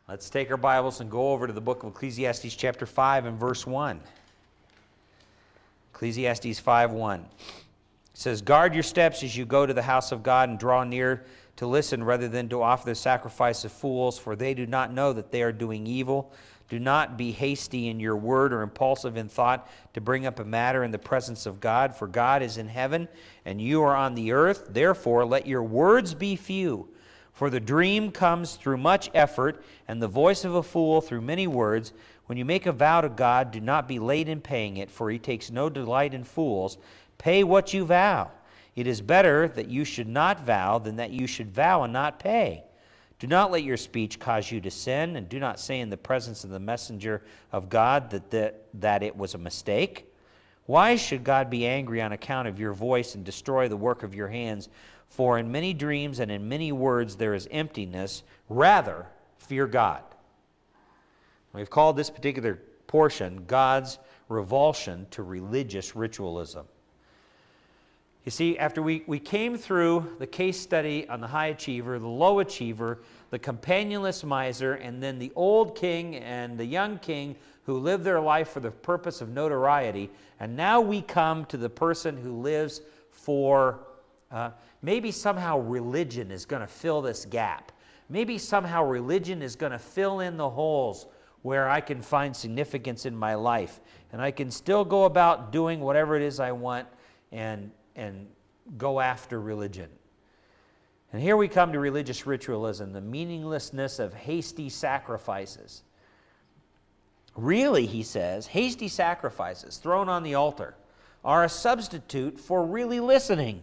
Let's take our Bibles and go over to the book of Ecclesiastes chapter 5 and verse 1. Ecclesiastes 5:1. It says, "Guard your steps as you go to the house of God and draw near to listen rather than to offer the sacrifice of fools, for they do not know that they are doing evil. Do not be hasty in your word or impulsive in thought to bring up a matter in the presence of God, for God is in heaven and you are on the earth. Therefore, let your words be few. For the dream comes through much effort, and the voice of a fool through many words. When you make a vow to God, do not be late in paying it, for he takes no delight in fools. Pay what you vow. It is better that you should not vow than that you should vow and not pay. Do not let your speech cause you to sin, and do not say in the presence of the messenger of God that it was a mistake. Why should God be angry on account of your voice and destroy the work of your hands? For in many dreams and in many words there is emptiness. Rather, fear God." We've called this particular portion God's revulsion to religious ritualism. You see, after we came through the case study on the high achiever, the low achiever, the companionless miser, and then the old king and the young king who lived their life for the purpose of notoriety, and now we come to the person who lives for maybe somehow religion is going to fill this gap. Maybe somehow religion is going to fill in the holes where I can find significance in my life, and I can still go about doing whatever it is I want and go after religion. And here we come to religious ritualism, the meaninglessness of hasty sacrifices. Really, he says, hasty sacrifices thrown on the altar are a substitute for really listening.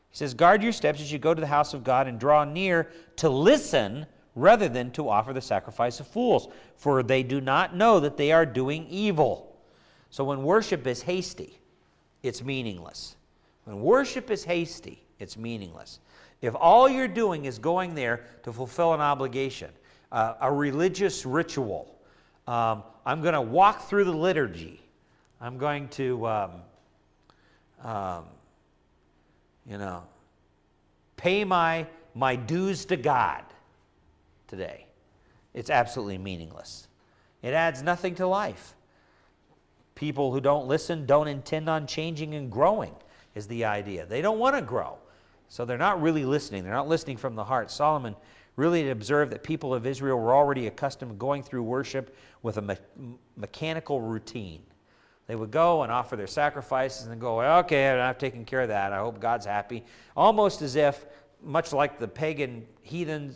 He says, "Guard your steps as you go to the house of God and draw near to listen rather than to offer the sacrifice of fools, for they do not know that they are doing evil." So when worship is hasty, it's meaningless. When worship is hasty, it's meaningless. If all you're doing is going there to fulfill an obligation, a religious ritual, I'm going to walk through the liturgy, I'm going to pay my dues to God today, it's absolutely meaningless. It adds nothing to life. People who don't listen don't intend on changing and growing, is the idea. They don't want to grow, so they're not really listening. They're not listening from the heart. Solomon really observed that people of Israel were already accustomed to going through worship with a mechanical routine. They would go and offer their sacrifices and then go, "Okay, I've taken care of that. I hope God's happy." Almost as if, much like the pagan heathen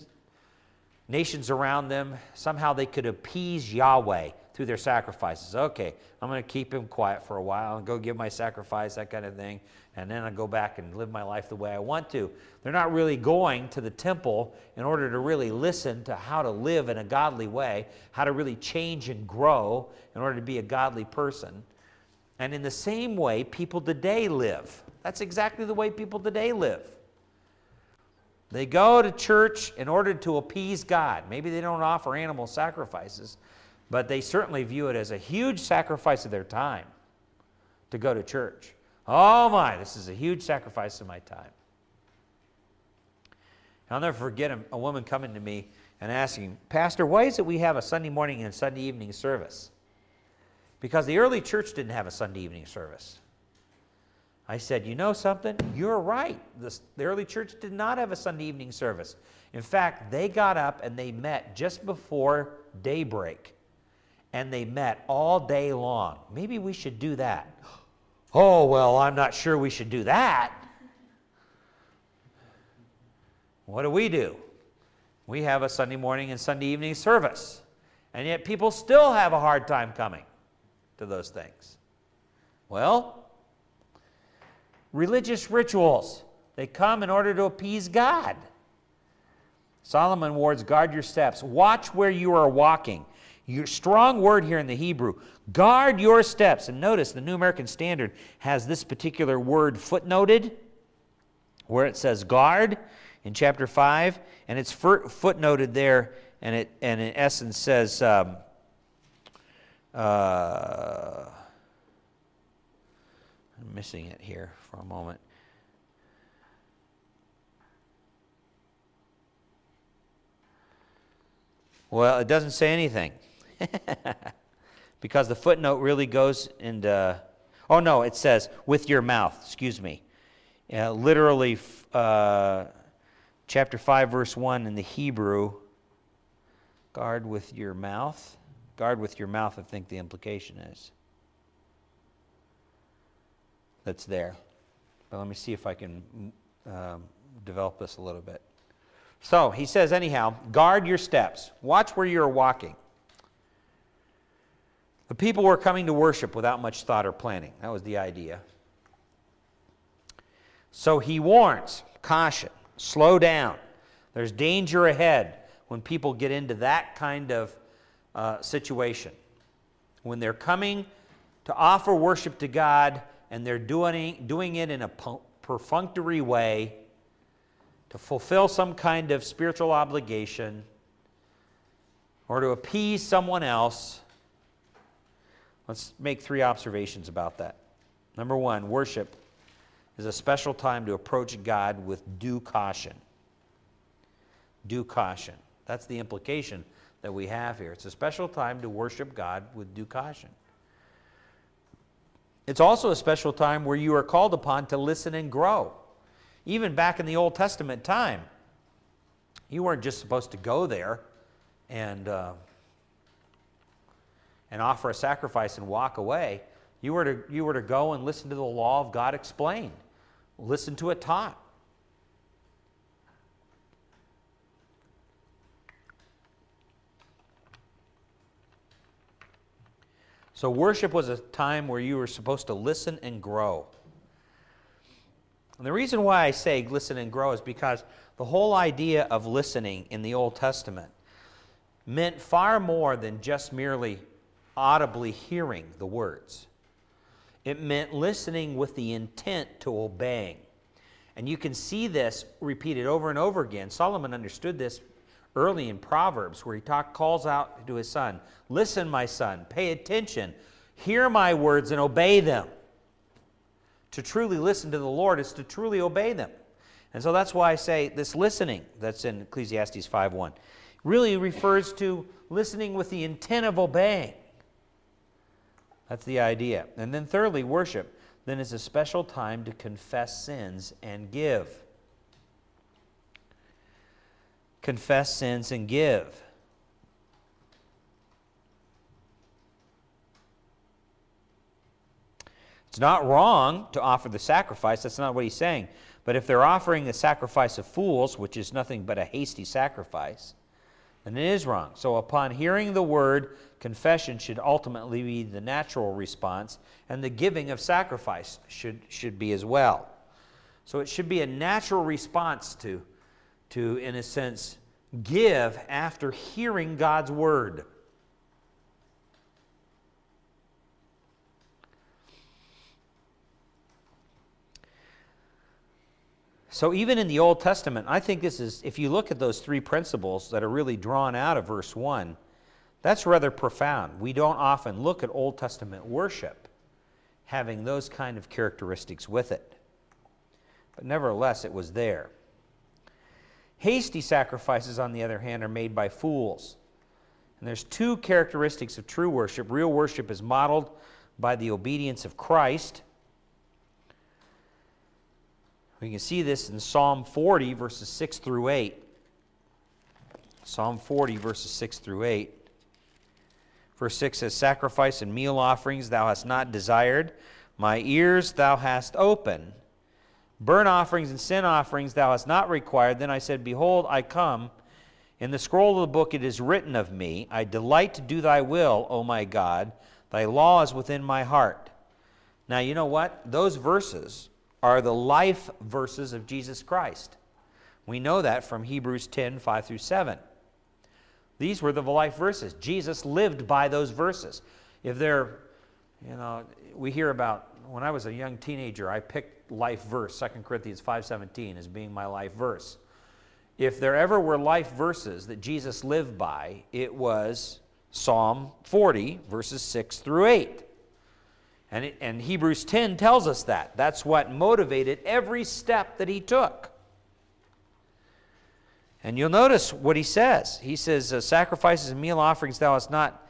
nations around them, somehow they could appease Yahweh through their sacrifices. Okay, I'm going to keep him quiet for a while and go give my sacrifice, that kind of thing, and then I'll go back and live my life the way I want to. They're not really going to the temple in order to really listen to how to live in a godly way, how to really change and grow in order to be a godly person. And in the same way, people today live. That's exactly the way people today live. They go to church in order to appease God. Maybe they don't offer animal sacrifices, but they certainly view it as a huge sacrifice of their time to go to church. Oh my, this is a huge sacrifice of my time. I'll never forget a woman coming to me and asking, "Pastor, why is it we have a Sunday morning and Sunday evening service?" Because the early church didn't have a Sunday evening service. I said, "You know something? You're right. The early church did not have a Sunday evening service. In fact, they got up and they met just before daybreak. And they met all day long. Maybe we should do that." "Oh, well, I'm not sure we should do that." What do? We have a Sunday morning and Sunday evening service. And yet people still have a hard time coming to those things. Well, religious rituals, they come in order to appease God. Solomon warns, "Guard your steps. Watch where you are walking." Your strong word here in the Hebrew, guard your steps. And notice the New American Standard has this particular word footnoted, where it says guard in chapter 5, and it's footnoted there, and it in essence says, I'm missing it here for a moment. Well, it doesn't say anything. Because the footnote really goes into, oh no, it says, with your mouth, excuse me. Literally, chapter 5, verse 1 in the Hebrew, guard with your mouth. Guard with your mouth, I think the implication is. That's there. But let me see if I can develop this a little bit. So, he says, anyhow, guard your steps. Watch where you're walking. The people were coming to worship without much thought or planning. That was the idea. So he warns, caution, slow down. There's danger ahead when people get into that kind of situation. When they're coming to offer worship to God and they're doing it in a perfunctory way to fulfill some kind of spiritual obligation or to appease someone else. Let's make 3 observations about that. Number 1, worship is a special time to approach God with due caution. Due caution. That's the implication that we have here. It's a special time to worship God with due caution. It's also a special time where you are called upon to listen and grow. Even back in the Old Testament time, you weren't just supposed to go there and offer a sacrifice and walk away. You were to go and listen to the law of God explained. Listen to it taught. So worship was a time where you were supposed to listen and grow. And the reason why I say listen and grow is because the whole idea of listening in the Old Testament meant far more than just merely audibly hearing the words. It meant listening with the intent to obeying. And you can see this repeated over and over again. Solomon understood this early in Proverbs, where he calls out to his son, listen, my son, pay attention, hear my words and obey them. To truly listen to the Lord is to truly obey them. And so that's why I say this listening that's in Ecclesiastes 5:1 really refers to listening with the intent of obeying. That's the idea. And then thirdly, worship then is a special time to confess sins and give. Confess sins and give. It's not wrong to offer the sacrifice. That's not what he's saying. But if they're offering the sacrifice of fools, which is nothing but a hasty sacrifice, then it is wrong. So upon hearing the word, confession should ultimately be the natural response, and the giving of sacrifice should be as well. So it should be a natural response to, in a sense, give after hearing God's word. So even in the Old Testament, I think this is, if you look at those 3 principles that are really drawn out of verse 1, that's rather profound. We don't often look at Old Testament worship having those kind of characteristics with it. But nevertheless, it was there. Hasty sacrifices, on the other hand, are made by fools. And there's 2 characteristics of true worship. Real worship is modeled by the obedience of Christ. We can see this in Psalm 40, verses 6 through 8. Psalm 40, verses 6 through 8. Verse 6 says, sacrifice and meal offerings thou hast not desired, my ears thou hast opened. Burnt offerings and sin offerings thou hast not required. Then I said, behold, I come. In the scroll of the book it is written of me, I delight to do thy will, O my God. Thy law is within my heart. Now you know what? Those verses are the life verses of Jesus Christ. We know that from Hebrews 10, 5 through 7. These were the life verses. Jesus lived by those verses. If they're, we hear about, when I was a young teenager, I picked life verse, 2 Corinthians 5:17 as being my life verse. If there ever were life verses that Jesus lived by, it was Psalm 40, verses 6 through 8. And Hebrews 10 tells us that. That's what motivated every step that he took. And you'll notice what he says. He says, sacrifices and meal offerings thou hast not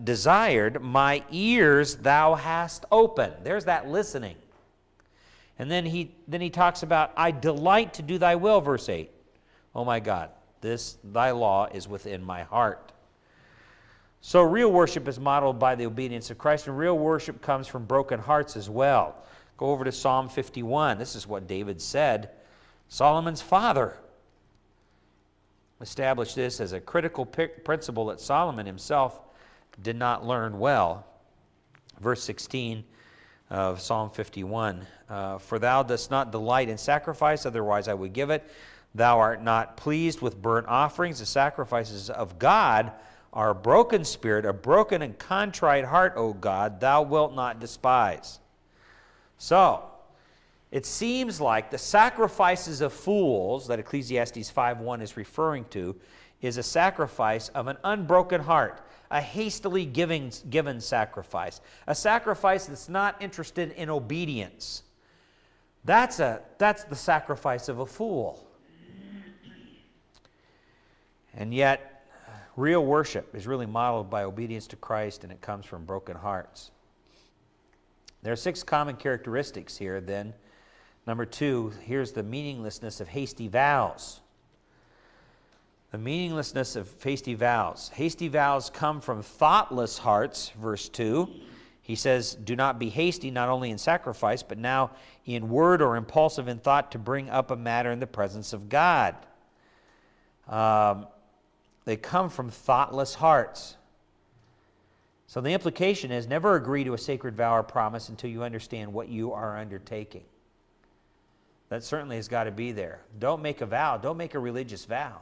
desired, my ears thou hast opened. There's that listening. And then he talks about, I delight to do thy will, verse 8. Oh my God, thy law is within my heart. So real worship is modeled by the obedience of Christ, and real worship comes from broken hearts as well. Go over to Psalm 51. This is what David said. Solomon's father established this as a critical principle that Solomon himself did not learn well. Verse 16 of Psalm 51. For thou dost not delight in sacrifice, otherwise I would give it. Thou art not pleased with burnt offerings. The sacrifices of God are a broken spirit, a broken and contrite heart, O God, thou wilt not despise. So, it seems like the sacrifices of fools that Ecclesiastes 5:1 is referring to is a sacrifice of an unbroken heart, a hastily given sacrifice, a sacrifice that's not interested in obedience. That's the sacrifice of a fool. And yet, real worship is really modeled by obedience to Christ, and it comes from broken hearts. There are 6 common characteristics here, then. Number 2, here's the meaninglessness of hasty vows. The meaninglessness of hasty vows. Hasty vows come from thoughtless hearts, verse 2. He says, do not be hasty, not only in sacrifice, but now in word or impulsive in thought to bring up a matter in the presence of God. They come from thoughtless hearts. So the implication is never agree to a sacred vow or promise until you understand what you are undertaking. That certainly has got to be there. Don't make a vow. Don't make a religious vow.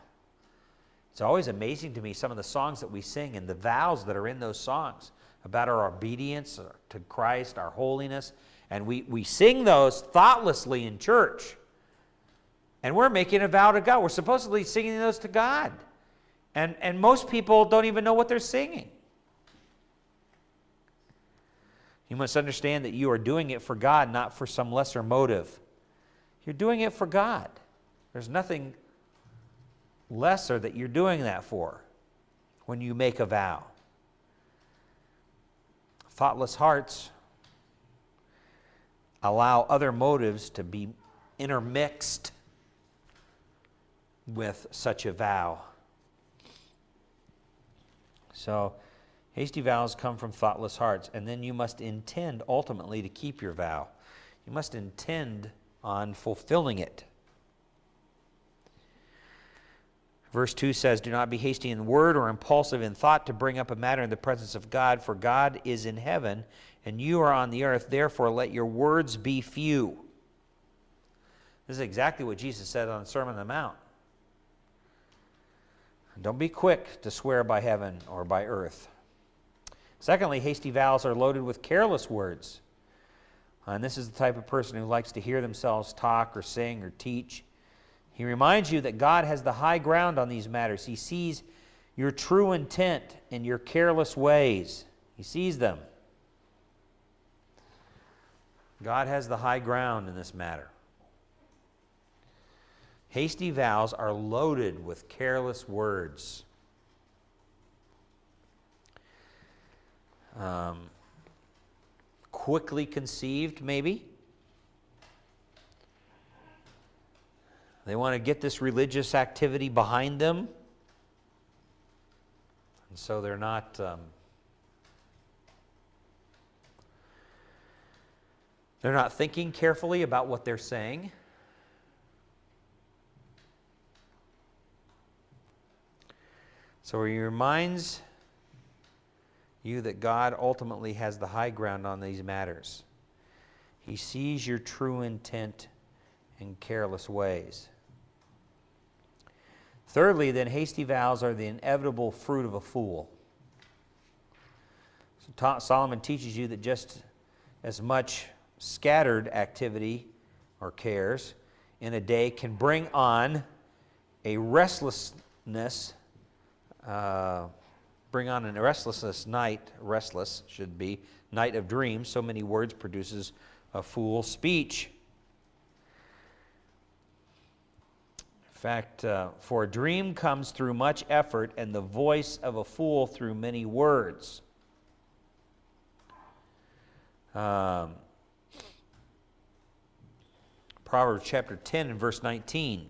It's always amazing to me some of the songs that we sing and the vows that are in those songs about our obedience to Christ, our holiness. And we sing those thoughtlessly in church. And we're making a vow to God. We're supposedly singing those to God. And most people don't even know what they're singing. You must understand that you are doing it for God, not for some lesser motive. You're doing it for God. There's nothing lesser that you're doing that for when you make a vow. Thoughtless hearts allow other motives to be intermixed with such a vow. So, hasty vows come from thoughtless hearts, and then you must intend ultimately to keep your vow. You must intend on fulfilling it. Verse 2 says, do not be hasty in word or impulsive in thought to bring up a matter in the presence of God, for God is in heaven, and you are on the earth. Therefore, let your words be few. This is exactly what Jesus said on the Sermon on the Mount. Don't be quick to swear by heaven or by earth. Secondly, hasty vows are loaded with careless words. And this is the type of person who likes to hear themselves talk or sing or teach. He reminds you that God has the high ground on these matters. He sees your true intent and your careless ways. He sees them. God has the high ground in this matter. Hasty vows are loaded with careless words. Quickly conceived, maybe. They want to get this religious activity behind them. And so they're not thinking carefully about what they're saying. So he reminds you that God ultimately has the high ground on these matters. He sees your true intent and careless ways. Thirdly, then, hasty vows are the inevitable fruit of a fool. So Solomon teaches you that just as much scattered activity or cares in a day can bring on a restlessness, restless should be, night of dreams. So many words produces a fool's speech. fact, for a dream comes through much effort, and the voice of a fool through many words. Proverbs chapter 10 and verse 19.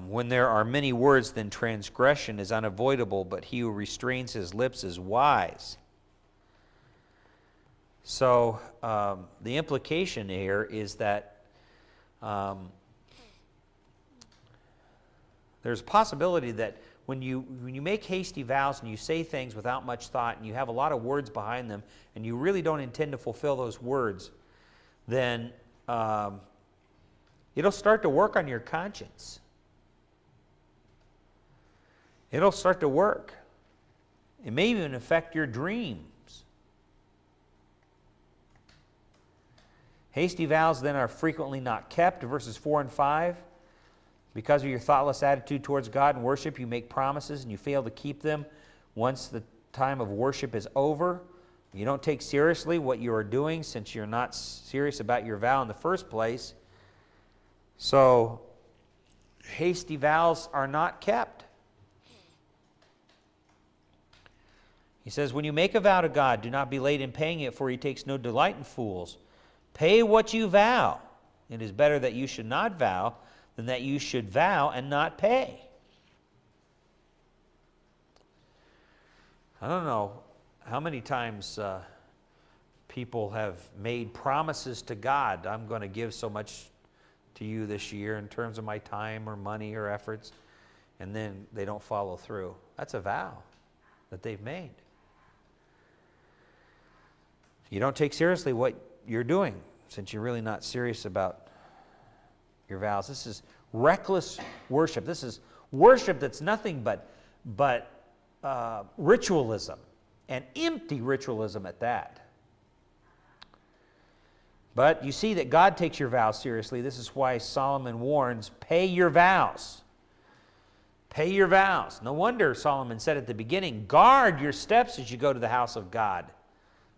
When there are many words, then transgression is unavoidable, but he who restrains his lips is wise. So the implication here is that there's a possibility that when you make hasty vows and you say things without much thought and you have a lot of words behind them and you really don't intend to fulfill those words, then it'll start to work on your conscience. It'll start to work. It may even affect your dreams. Hasty vows then are frequently not kept, verses 4 and 5. Because of your thoughtless attitude towards God and worship, you make promises and you fail to keep them once the time of worship is over. You don't take seriously what you are doing since you're not serious about your vow in the first place. So, hasty vows are not kept. He says, when you make a vow to God, do not be late in paying it, for he takes no delight in fools. Pay what you vow. It is better that you should not vow than that you should vow and not pay. I don't know how many times people have made promises to God. I'm going to give so much to you this year in terms of my time or money or efforts, and then they don't follow through. That's a vow that they've made. You don't take seriously what you're doing since you're really not serious about your vows. This is reckless worship. This is worship that's nothing but ritualism, and empty ritualism at that. But you see that God takes your vows seriously. This is why Solomon warns, pay your vows. Pay your vows. No wonder Solomon said at the beginning, guard your steps as you go to the house of God.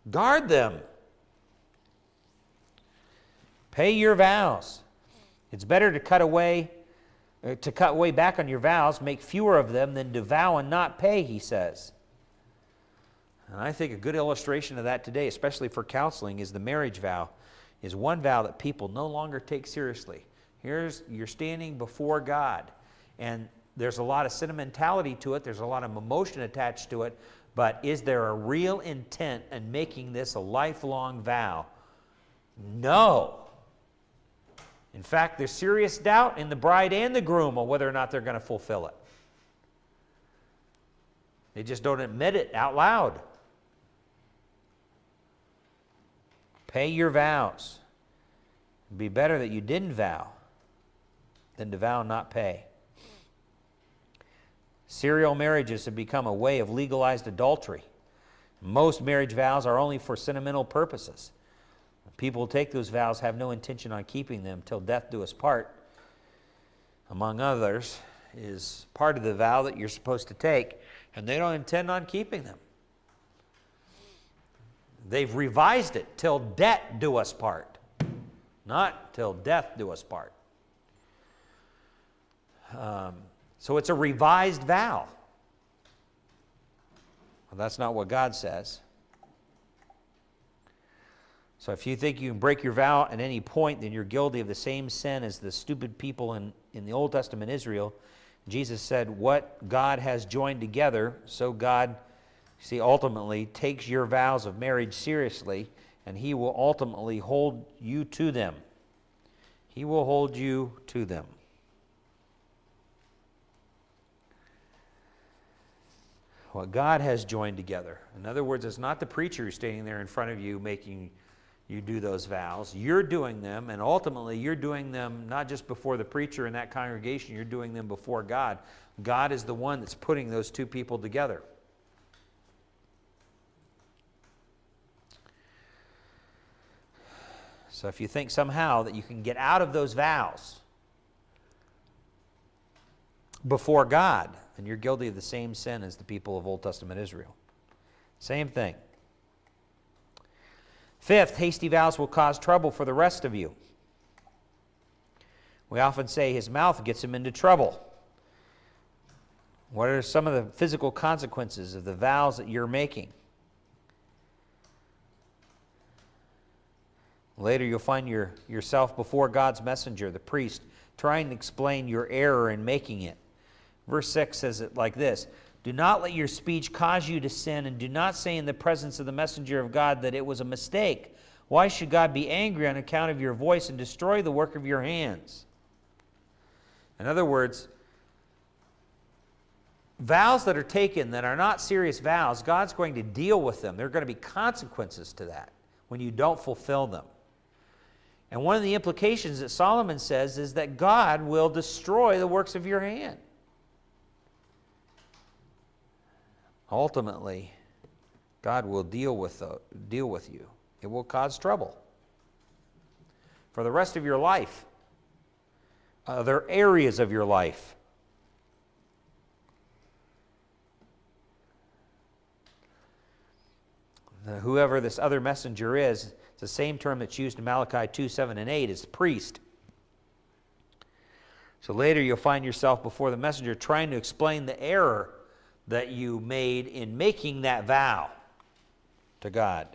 Guard them. Pay your vows. It's better to cut way back on your vows, make fewer of them, than to vow and not pay, he says. And I think a good illustration of that today, especially for counseling, is the marriage vow. Is one vow that people no longer take seriously. You're standing before God, and there's a lot of sentimentality to it, there's a lot of emotion attached to it, but is there a real intent in making this a lifelong vow? No. In fact, there's serious doubt in the bride and the groom on whether or not they're going to fulfill it. They just don't admit it out loud. Pay your vows. It'd be better that you didn't vow than to vow and not pay. Serial marriages have become a way of legalized adultery. Most marriage vows are only for sentimental purposes. People who take those vows have no intention on keeping them till death do us part. Among others, is part of the vow that you're supposed to take, and they don't intend on keeping them. They've revised it, till debt do us part, not till death do us part. So it's a revised vow. Well, that's not what God says. So if you think you can break your vow at any point, then you're guilty of the same sin as the stupid people in the Old Testament Israel. Jesus said, what God has joined together, so God, see, ultimately takes your vows of marriage seriously, and he will ultimately hold you to them. He will hold you to them. What God has joined together. In other words, it's not the preacher who's standing there in front of you making you do those vows. You're doing them, and ultimately you're doing them not just before the preacher in that congregation, you're doing them before God. God is the one that's putting those two people together. So if you think somehow that you can get out of those vows before God, then you're guilty of the same sin as the people of Old Testament Israel. Same thing. Fifth, hasty vows will cause trouble for the rest of you. We often say his mouth gets him into trouble. What are some of the physical consequences of the vows that you're making? Later you'll find yourself before God's messenger, the priest, trying to explain your error in making it. Verse 6 says it like this: do not let your speech cause you to sin, and do not say in the presence of the messenger of God that it was a mistake. Why should God be angry on account of your voice and destroy the work of your hands? In other words, vows that are taken that are not serious vows, God's going to deal with them. There are going to be consequences to that when you don't fulfill them. And one of the implications that Solomon says is that God will destroy the works of your hand. Ultimately, God will deal with you. It will cause trouble for the rest of your life, other areas of your life. Whoever this other messenger is, it's the same term that's used in Malachi 2, 7, and 8, is priest. So later you'll find yourself before the messenger trying to explain the error that you made in making that vow to God.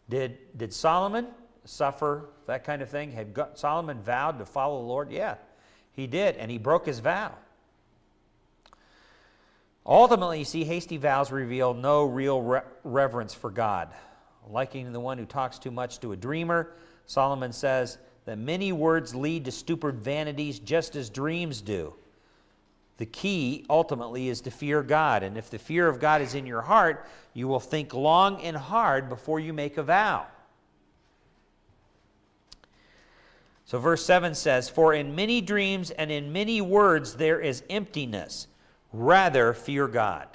Did Solomon suffer that kind of thing? Had Solomon vowed to follow the Lord? Yeah, he did, and he broke his vow. Ultimately, you see, hasty vows reveal no real reverence for God. Likening the one who talks too much to a dreamer, Solomon says that many words lead to stupid vanities just as dreams do. The key, ultimately, is to fear God. And if the fear of God is in your heart, you will think long and hard before you make a vow. So verse 7 says, for in many dreams and in many words there is emptiness. Rather, fear God.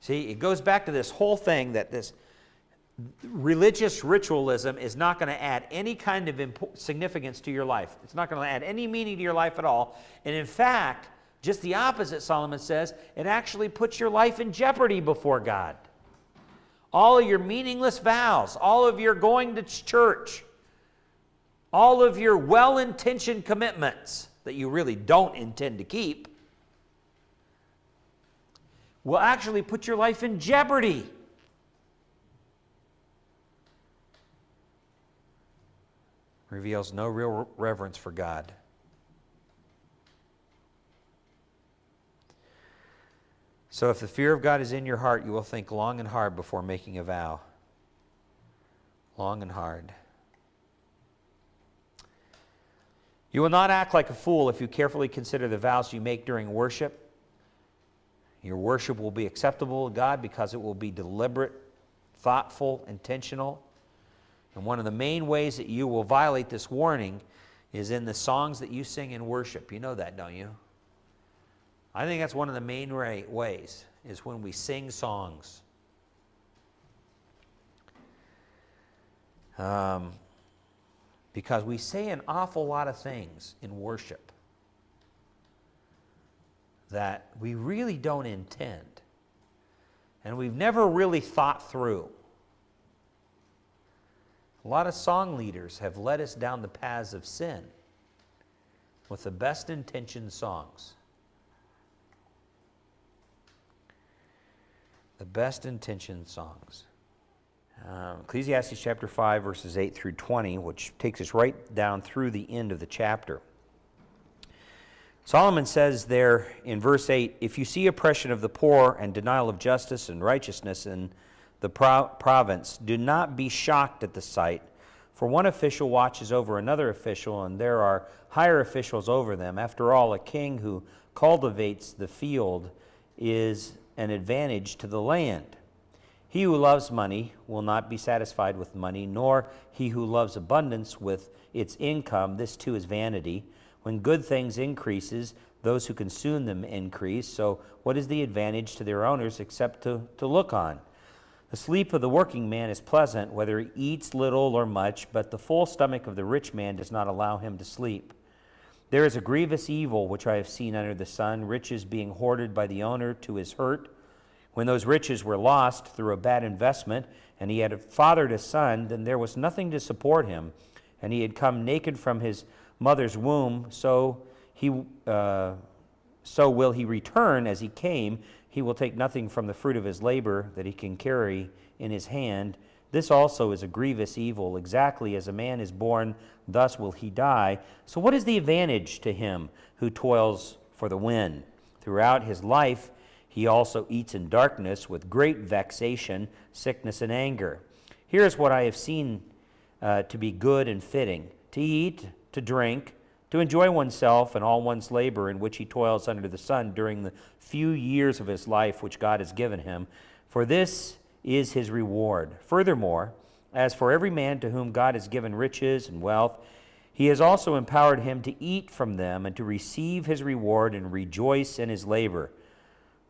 See, it goes back to this whole thing that this religious ritualism is not going to add any kind of significance to your life. It's not going to add any meaning to your life at all. And in fact, just the opposite, Solomon says, it actually puts your life in jeopardy before God. All of your meaningless vows, all of your going to church, all of your well-intentioned commitments that you really don't intend to keep will actually put your life in jeopardy. Reveals no real reverence for God. So if the fear of God is in your heart, you will think long and hard before making a vow. Long and hard. You will not act like a fool if you carefully consider the vows you make during worship. Your worship will be acceptable to God because it will be deliberate, thoughtful, intentional. And one of the main ways that you will violate this warning is in the songs that you sing in worship. You know that, don't you? I think that's one of the main ways, is when we sing songs. Because we say an awful lot of things in worship that we really don't intend. And we've never really thought through. A lot of song leaders have led us down the paths of sin with the best intentioned songs. The best intentioned songs. Ecclesiastes chapter 5, verses 8 through 20, which takes us right down through the end of the chapter. Solomon says there in verse 8, if you see oppression of the poor and denial of justice and righteousness in the province, do not be shocked at the sight, for one official watches over another official, and there are higher officials over them. After all, a king who cultivates the field is an advantage to the land. He who loves money will not be satisfied with money, nor he who loves abundance with its income. This too is vanity. When good things increases, those who consume them increase. So what is the advantage to their owners except to look on? The sleep of the working man is pleasant, whether he eats little or much, but the full stomach of the rich man does not allow him to sleep. There is a grievous evil which I have seen under the sun, riches being hoarded by the owner to his hurt. When those riches were lost through a bad investment, and he had fathered a son, then there was nothing to support him, and he had come naked from his mother's womb, so will he return as he came. He will take nothing from the fruit of his labor that he can carry in his hand. This also is a grievous evil. Exactly as a man is born, thus will he die. So what is the advantage to him who toils for the wind? Throughout his life he also eats in darkness with great vexation, sickness, and anger. Here is what I have seen to be good and fitting: to eat, to drink, to enjoy oneself and all one's labor in which he toils under the sun during the few years of his life which God has given him, for this is his reward. Furthermore, as for every man to whom God has given riches and wealth, he has also empowered him to eat from them and to receive his reward and rejoice in his labor.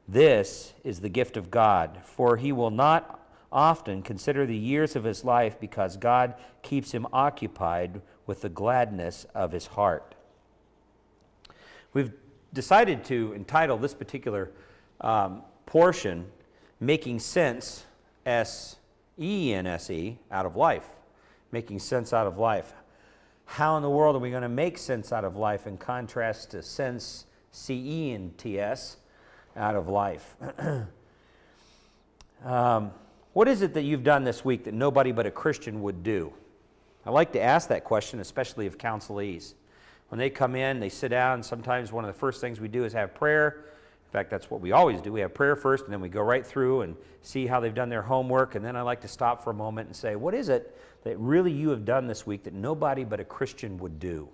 This is the gift of God, for he will not often consider the years of his life, because God keeps him occupied with the gladness of his heart. We've decided to entitle this particular portion, Making Sense, S-E-N-S-E, out of life. Making sense out of life. How in the world are we going to make sense out of life in contrast to sense, C-E-N-T-S, out of life? What is it that you've done this week that nobody but a Christian would do? I like to ask that question, especially of counselees. When they come in, they sit down, and sometimes one of the first things we do is have prayer. In fact, that's what we always do. We have prayer first, and then we go right through and see how they've done their homework, and then I like to stop for a moment and say, what is it that really you have done this week that nobody but a Christian would do?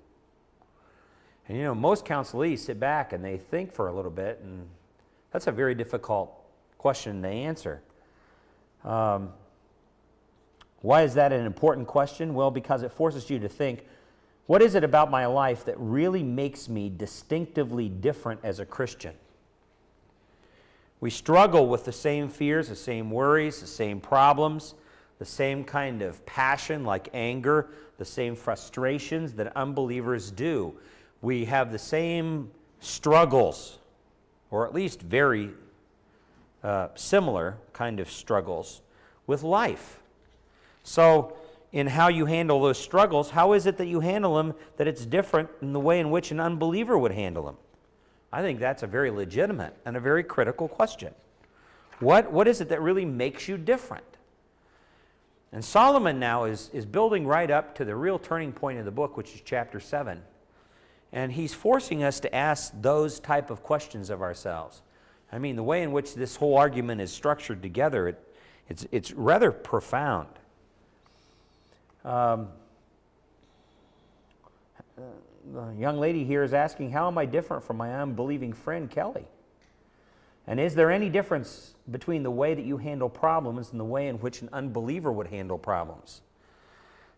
And you know, most counselees sit back and they think for a little bit, and that's a very difficult question to answer. Why is that an important question? Well, because it forces you to think, what is it about my life that really makes me distinctively different as a Christian? We struggle with the same fears, the same worries, the same problems, the same kind of passion like anger, the same frustrations that unbelievers do. We have the same struggles, or at least very similar kind of struggles with life. So in how you handle those struggles, how is it that you handle them that it's different than the way in which an unbeliever would handle them? I think that's a very legitimate and a very critical question. What is it that really makes you different? And Solomon now is building right up to the real turning point of the book, which is chapter 7. And he's forcing us to ask those type of questions of ourselves. I mean, the way in which this whole argument is structured together, it's rather profound. The young lady here is asking, how am I different from my unbelieving friend Kelly? And is there any difference between the way that you handle problems and the way in which an unbeliever would handle problems?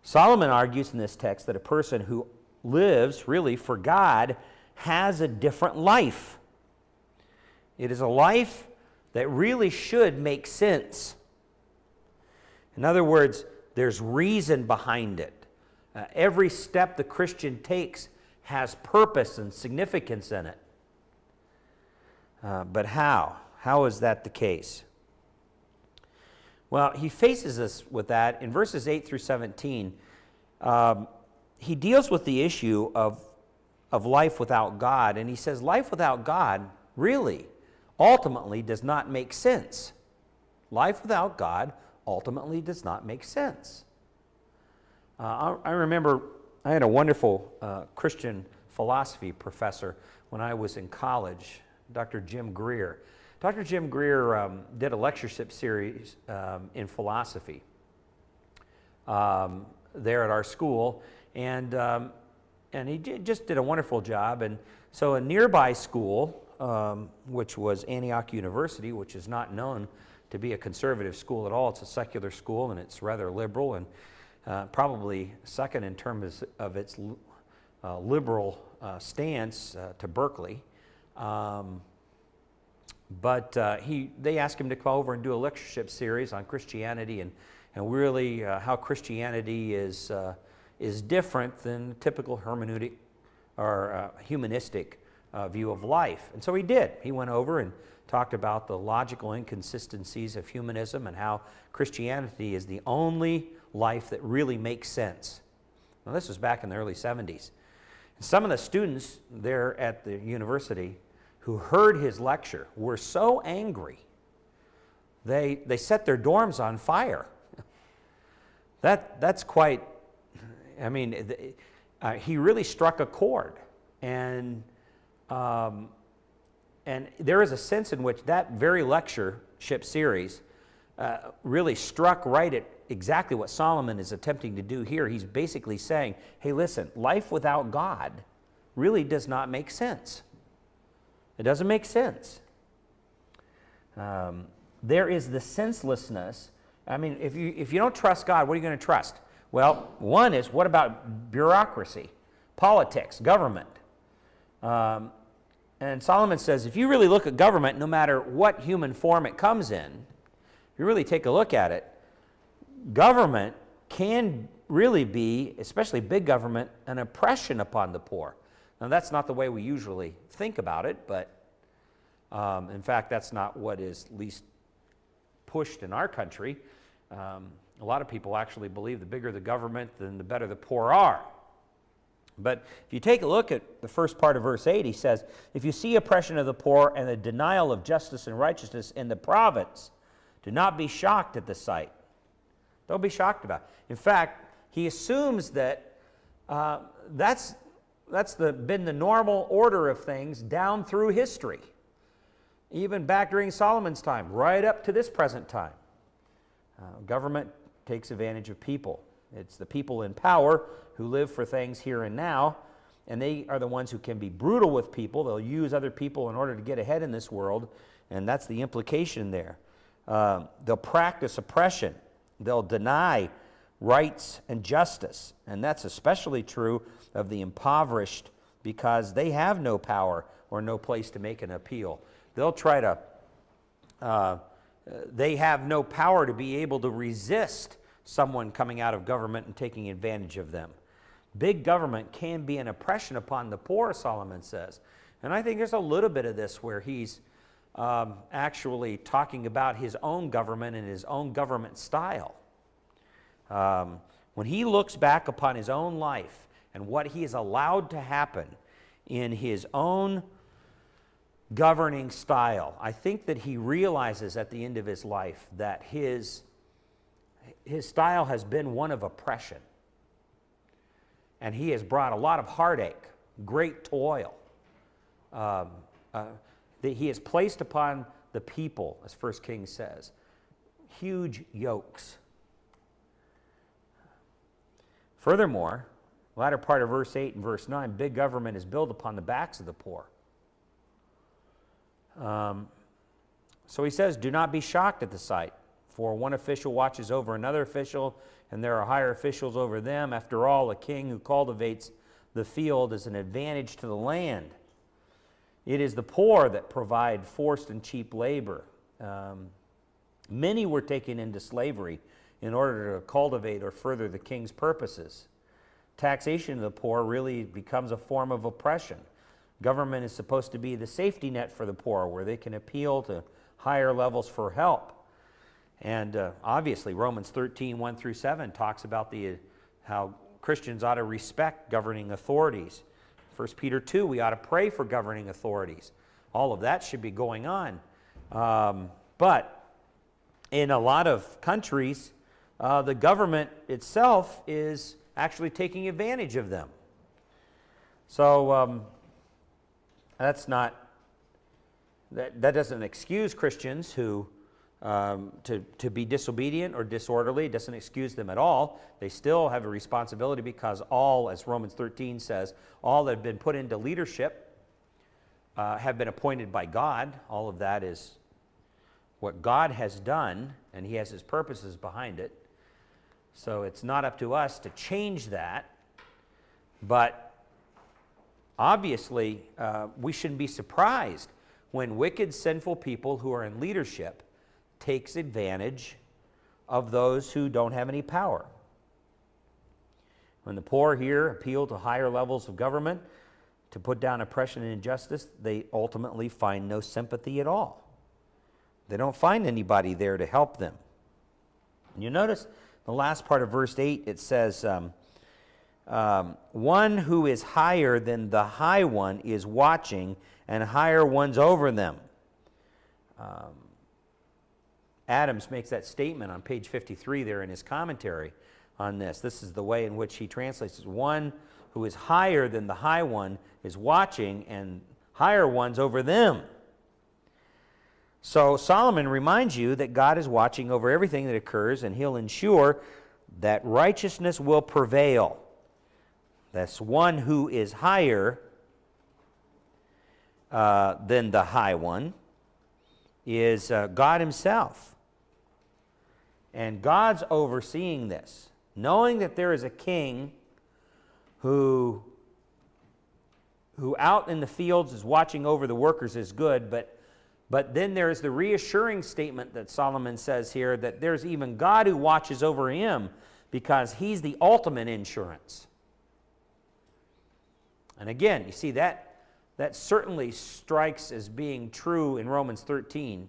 Solomon argues in this text that a person who lives really for God has a different life. It is a life that really should make sense. In other words, there's reason behind it. Every step the Christian takes has purpose and significance in it. But how? How is that the case? Well, he faces us with that. In verses 8 through 17, he deals with the issue of life without God, and he says life without God really, ultimately does not make sense. Life without God ultimately does not make sense. I remember I had a wonderful Christian philosophy professor when I was in college, Dr. Jim Greer. Dr. Jim Greer did a lectureship series in philosophy there at our school, and he just did a wonderful job. And so a nearby school, which was Antioch University, which is not known to be a conservative school at all. It's a secular school, and it's rather liberal, and probably second in terms of its liberal stance to Berkeley. But they asked him to come over and do a lectureship series on Christianity and really how Christianity is different than typical hermeneutic or humanistic view of life. And so he did. He went over and talked about the logical inconsistencies of humanism and how Christianity is the only life that really makes sense. Now, this was back in the early 70s. Some of the students there at the university who heard his lecture were so angry, they set their dorms on fire. That's quite, I mean, he really struck a chord. And there is a sense in which that very lectureship series really struck right at exactly what Solomon is attempting to do here. He's basically saying, hey, listen, life without God really does not make sense. It doesn't make sense. There is the senselessness. I mean, if you don't trust God, what are you going to trust? Well, one is, what about bureaucracy, politics, government? And Solomon says, if you really look at government, no matter what human form it comes in, if you really take a look at it, government can really be, especially big government, an oppression upon the poor. Now, that's not the way we usually think about it, but in fact, that's not what is least pushed in our country. A lot of people actually believe the bigger the government, then the better the poor are. But if you take a look at the first part of verse 8, he says, if you see oppression of the poor and the denial of justice and righteousness in the province, do not be shocked at the sight. Don't be shocked about it. In fact, he assumes that that's been the normal order of things down through history, even back during Solomon's time, right up to this present time. Government takes advantage of people. It's the people in power who live for things here and now, and they are the ones who can be brutal with people. They'll use other people in order to get ahead in this world, and that's the implication there. They'll practice oppression. They'll deny rights and justice, and that's especially true of the impoverished because they have no power or no place to make an appeal. They'll try to, they have no power to be able to resist someone coming out of government and taking advantage of them. Big government can be an oppression upon the poor, Solomon says. And I think there's a little bit of this where he's actually talking about his own government and his own government style. When he looks back upon his own life and what he has allowed to happen in his own governing style, I think that he realizes at the end of his life that his style has been one of oppression. And he has brought a lot of heartache, great toil. That he has placed upon the people, as 1 Kings says, huge yokes. Furthermore, latter part of verse 8 and verse 9, big government is built upon the backs of the poor. So he says, do not be shocked at the sight, for one official watches over another official, and there are higher officials over them. After all, a king who cultivates the field is an advantage to the land. It is the poor that provide forced and cheap labor. Many were taken into slavery in order to cultivate or further the king's purposes. Taxation of the poor really becomes a form of oppression. Government is supposed to be the safety net for the poor, where they can appeal to higher levels for help. And obviously, Romans 13, 1 through 7 talks about how Christians ought to respect governing authorities. 1 Peter 2, we ought to pray for governing authorities. All of that should be going on. But in a lot of countries, the government itself is actually taking advantage of them. So that doesn't excuse Christians who to be disobedient or disorderly. It doesn't excuse them at all. They still have a responsibility because all, as Romans 13 says, all that have been put into leadership have been appointed by God. All of that is what God has done, and He has His purposes behind it. So it's not up to us to change that. But obviously, we shouldn't be surprised when wicked, sinful people who are in leadership takes advantage of those who don't have any power. When the poor here appeal to higher levels of government, to put down oppression and injustice, they ultimately find no sympathy at all. They don't find anybody there to help them. And you notice the last part of verse 8, it says, one who is higher than the high one is watching, and higher ones over them. Adams makes that statement on page 53 there in his commentary on this. This is the way in which he translates it. One who is higher than the high one is watching, and higher ones over them. So Solomon reminds you that God is watching over everything that occurs, and he'll ensure that righteousness will prevail. That's one who is higher than the high one is God himself. And God's overseeing this, knowing that there is a king who out in the fields is watching over the workers is good, but then there's the reassuring statement that Solomon says here that there's even God who watches over him because he's the ultimate insurance. And again, you see that certainly strikes as being true in Romans 13.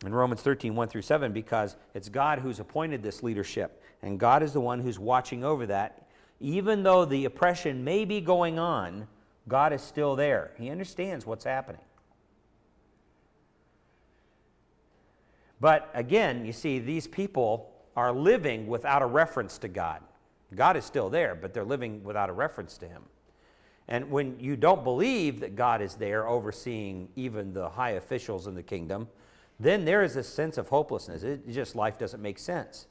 In Romans 13, 1 through 7, because it's God who's appointed this leadership, and God is the one who's watching over that. Even though the oppression may be going on, God is still there. He understands what's happening. But again, you see, these people are living without a reference to God. God is still there, but they're living without a reference to him. And when you don't believe that God is there overseeing even the high officials in the kingdom, then there is a sense of hopelessness. Life doesn't make sense.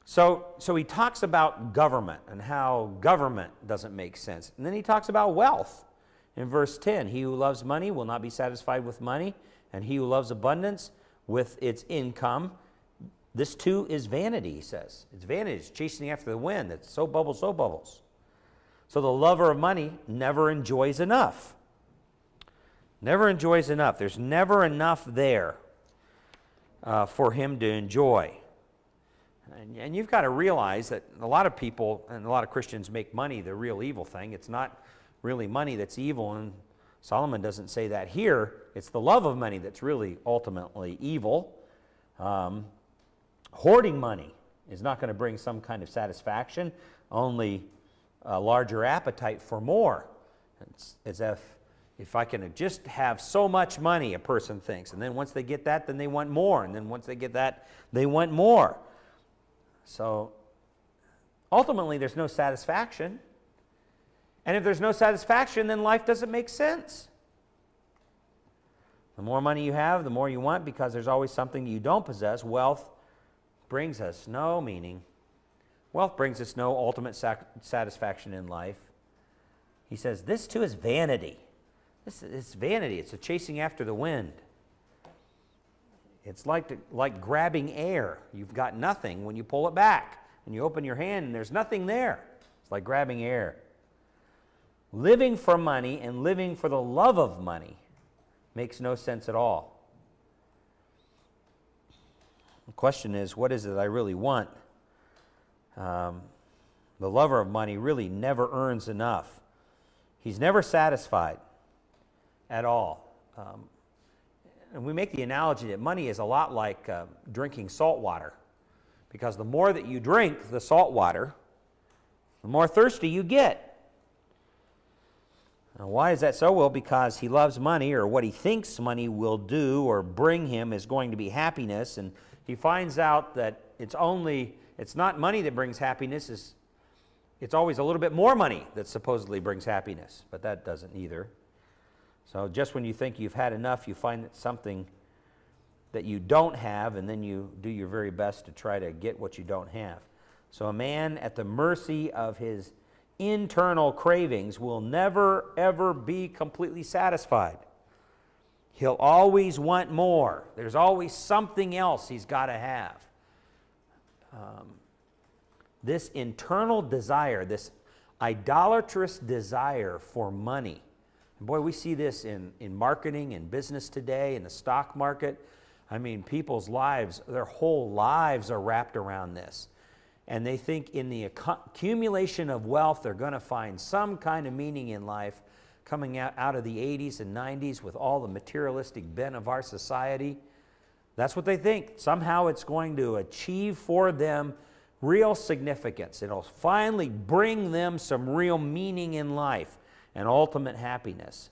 So he talks about government and how government doesn't make sense. And then he talks about wealth. In verse 10, he who loves money will not be satisfied with money, and he who loves abundance with its income. This too is vanity, he says. It's vanity. It's chasing after the wind. It's so bubbles, so bubbles. So the lover of money never enjoys enough. Never enjoys enough. There's never enough there for him to enjoy. And you've got to realize that a lot of people and a lot of Christians make money the real evil thing. It's not really money that's evil, and Solomon doesn't say that here. It's the love of money that's really ultimately evil. Hoarding money is not going to bring some kind of satisfaction, only a larger appetite for more. It's as if I can just have so much money, a person thinks, and then once they get that, then they want more, and then once they get that, they want more. So ultimately, there's no satisfaction. And if there's no satisfaction, then life doesn't make sense. The more money you have, the more you want, because there's always something you don't possess. Wealth brings us no meaning. Wealth brings us no ultimate satisfaction in life. He says, this too is vanity. It's vanity. It's a chasing after the wind. It's like grabbing air. You've got nothing when you pull it back. And you open your hand and there's nothing there. It's like grabbing air. Living for money and living for the love of money makes no sense at all. The question is, what is it I really want? The lover of money really never earns enough. He's never satisfied at all. And we make the analogy that money is a lot like drinking salt water, because the more that you drink the salt water, the more thirsty you get. Now, why is that so? Well, because he loves money, or what he thinks money will do or bring him is going to be happiness, and he finds out that it's not money that brings happiness, it's always a little bit more money that supposedly brings happiness, but that doesn't either. So just when you think you've had enough, you find something that you don't have, and then you do your very best to try to get what you don't have. So a man at the mercy of his internal cravings will never, ever be completely satisfied. He'll always want more. There's always something else he's got to have. This internal desire, this idolatrous desire for money. And boy, we see this in marketing and business today, in the stock market. I mean, people's lives, their whole lives are wrapped around this. and they think in the accumulation of wealth they're going to find some kind of meaning in life, coming out of the 80s and 90s with all the materialistic bent of our society. That's what they think. Somehow it's going to achieve for them real significance. It'll finally bring them some real meaning in life and ultimate happiness.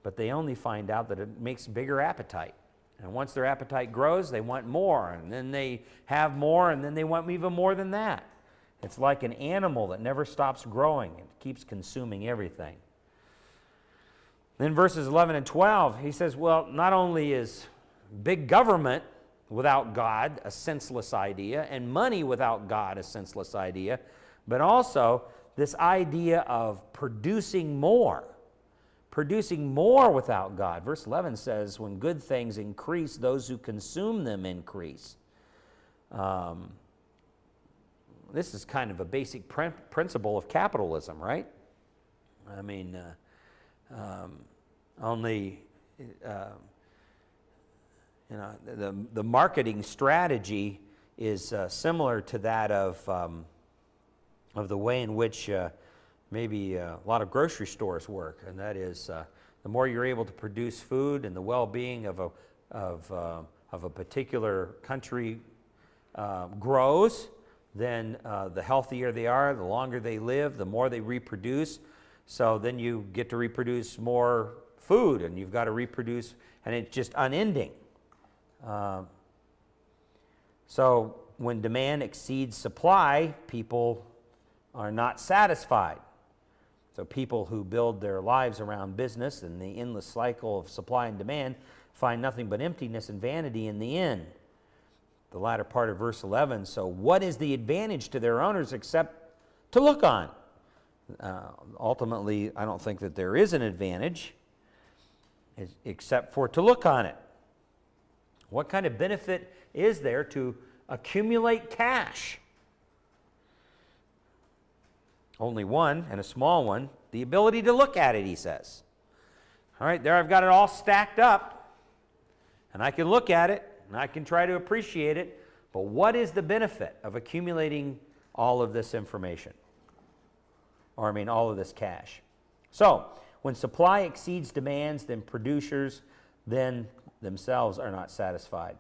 But they only find out that it makes bigger appetite. And once their appetite grows, they want more, and then they have more, and then they want even more than that. It's like an animal that never stops growing and keeps consuming everything. Then verses 11 and 12, he says, well, not only is big government without God a senseless idea, and money without God a senseless idea, but also this idea of producing more without God. Verse 11 says, when good things increase, those who consume them increase. This is kind of a basic principle of capitalism, right? I mean, the marketing strategy is similar to that of the way in which maybe a lot of grocery stores work, and that is the more you're able to produce food and the well-being of a particular country grows, then the healthier they are, the longer they live, the more they reproduce. So then you get to reproduce more food, and you've got to reproduce, and it's just unending. So when demand exceeds supply, people are not satisfied. So people who build their lives around business and the endless cycle of supply and demand find nothing but emptiness and vanity in the end. The latter part of verse 11, so what is the advantage to their owners except to look on? Ultimately, I don't think that there is an advantage except for to look on it. What kind of benefit is there to accumulate cash? Only one, and a small one, the ability to look at it, he says. All right, there I've got it all stacked up, and I can look at it, and I can try to appreciate it, but what is the benefit of accumulating all of this information? Or, all of this cash. So, when supply exceeds demands, then producers then themselves are not satisfied.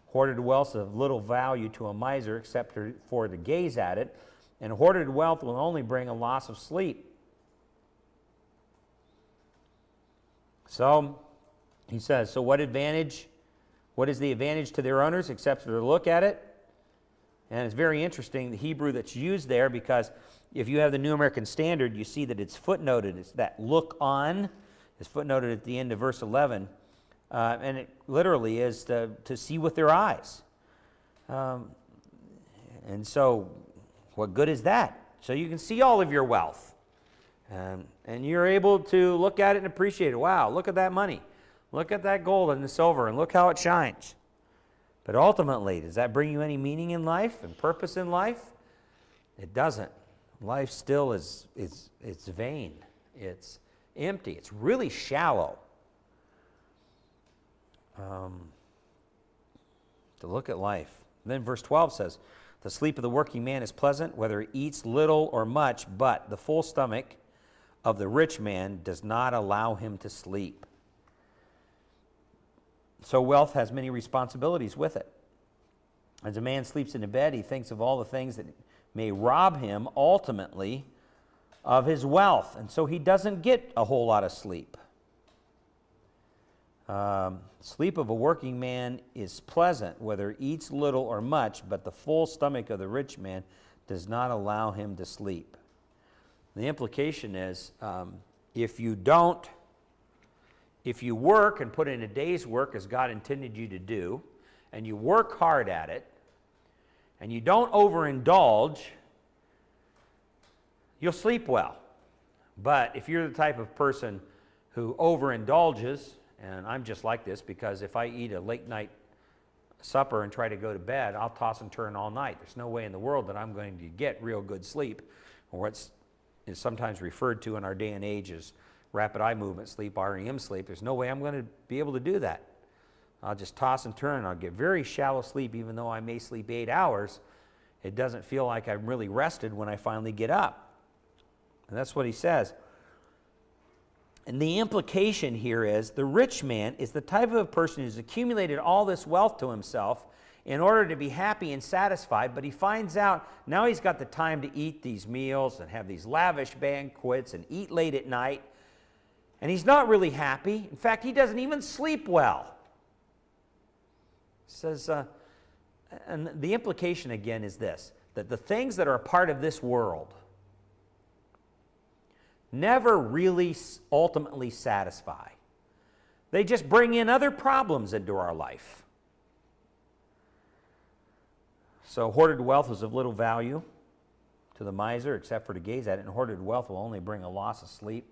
Hoarded wealth is of little value to a miser except for to gaze at it, and hoarded wealth will only bring a loss of sleep. So, he says, so what is the advantage to their owners except to look at it? And it's very interesting, the Hebrew that's used there, because if you have the New American Standard, you see that it's footnoted. It's that look on is footnoted at the end of verse 11. And it literally is to see with their eyes. And so, what good is that? So you can see all of your wealth. And you're able to look at it and appreciate it. Wow, look at that money. Look at that gold and the silver, and look how it shines. But ultimately, does that bring you any meaning in life and purpose in life? It doesn't. Life still is vain. It's empty. It's really shallow. To look at life. And then verse 12 says, the sleep of the working man is pleasant, whether he eats little or much, but the full stomach of the rich man does not allow him to sleep. So wealth has many responsibilities with it. As a man sleeps in a bed, he thinks of all the things that may rob him ultimately of his wealth. And so he doesn't get a whole lot of sleep. Sleep of a working man is pleasant, whether he eats little or much, but the full stomach of the rich man does not allow him to sleep. The implication is, if you work and put in a day's work as God intended you to do, and you work hard at it, and you don't overindulge, you'll sleep well. But if you're the type of person who overindulges, and I'm just like this, because if I eat a late night supper and try to go to bed, I'll toss and turn all night. There's no way in the world that I'm going to get real good sleep, or what's is sometimes referred to in our day and age as rapid eye movement sleep, REM sleep. There's no way I'm going to be able to do that. I'll just toss and turn. I'll get very shallow sleep, even though I may sleep 8 hours, It doesn't feel like I'm really rested when I finally get up. And that's what he says. And the implication here is the rich man is the type of person who's accumulated all this wealth to himself in order to be happy and satisfied, but he finds out now he's got the time to eat these meals and have these lavish banquets and eat late at night, and he's not really happy. In fact, he doesn't even sleep well. It says, and the implication again is this, that the things that are a part of this world never really ultimately satisfy. They just bring in other problems into our life. So hoarded wealth is of little value to the miser except for to gaze at it, and hoarded wealth will only bring a loss of sleep.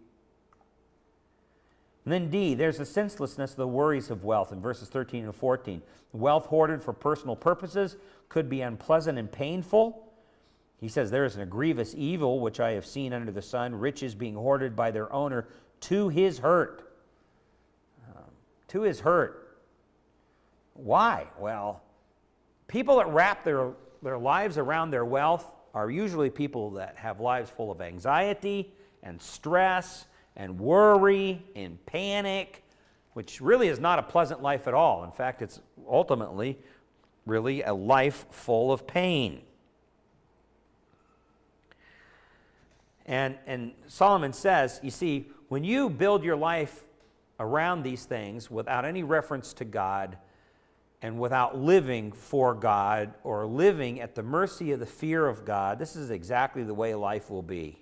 And then D, there's the senselessness of the worries of wealth in verses 13 and 14. Wealth hoarded for personal purposes could be unpleasant and painful. He says, there is a grievous evil which I have seen under the sun, riches being hoarded by their owner to his hurt. To his hurt. Why? Well, people that wrap their lives around their wealth are usually people that have lives full of anxiety and stress and worry and panic, which really is not a pleasant life at all. In fact, it's ultimately really a life full of pain. And Solomon says, you see, when you build your life around these things without any reference to God and without living for God or living at the mercy of the fear of God, this is exactly the way life will be.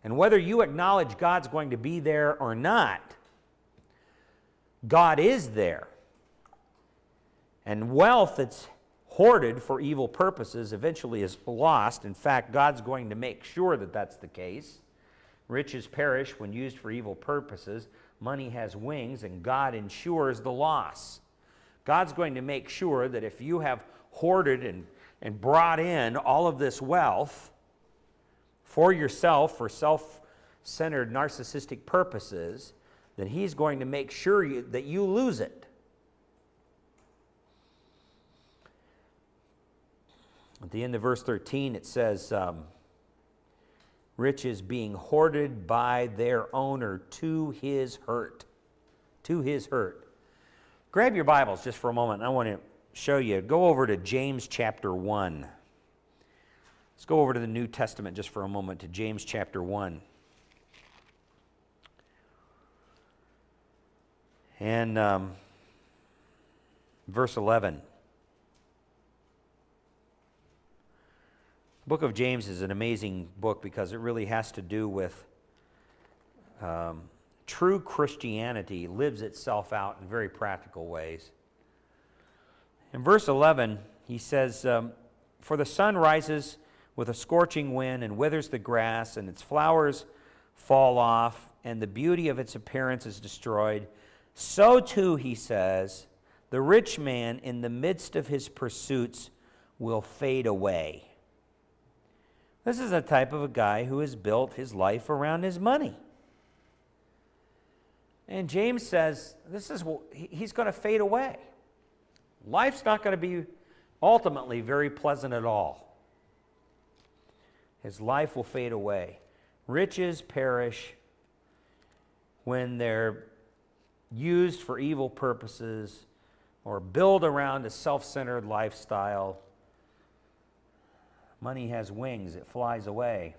And whether you acknowledge God's going to be there or not, God is there. And wealth that's hoarded for evil purposes eventually is lost. In fact, God's going to make sure that that's the case. Riches perish when used for evil purposes. Money has wings, and God ensures the loss. God's going to make sure that if you have hoarded and brought in all of this wealth for yourself, for self-centered narcissistic purposes, then He's going to make sure that you lose it. At the end of verse 13, it says, riches being hoarded by their owner to his hurt. To his hurt. Grab your Bibles just for a moment. I want to show you. Go over to James chapter 1. Let's go over to the New Testament just for a moment, to James chapter 1. And verse 11. The book of James is an amazing book because it really has to do with true Christianity lives itself out in very practical ways. In verse 11, he says, for the sun rises with a scorching wind and withers the grass, and its flowers fall off, and the beauty of its appearance is destroyed. So too, he says, the rich man in the midst of his pursuits will fade away. This is a type of a guy who has built his life around his money. And James says he's going to fade away. Life's not going to be ultimately very pleasant at all. His life will fade away. Riches perish when they're used for evil purposes or build around a self-centered lifestyle. Money has wings, it flies away.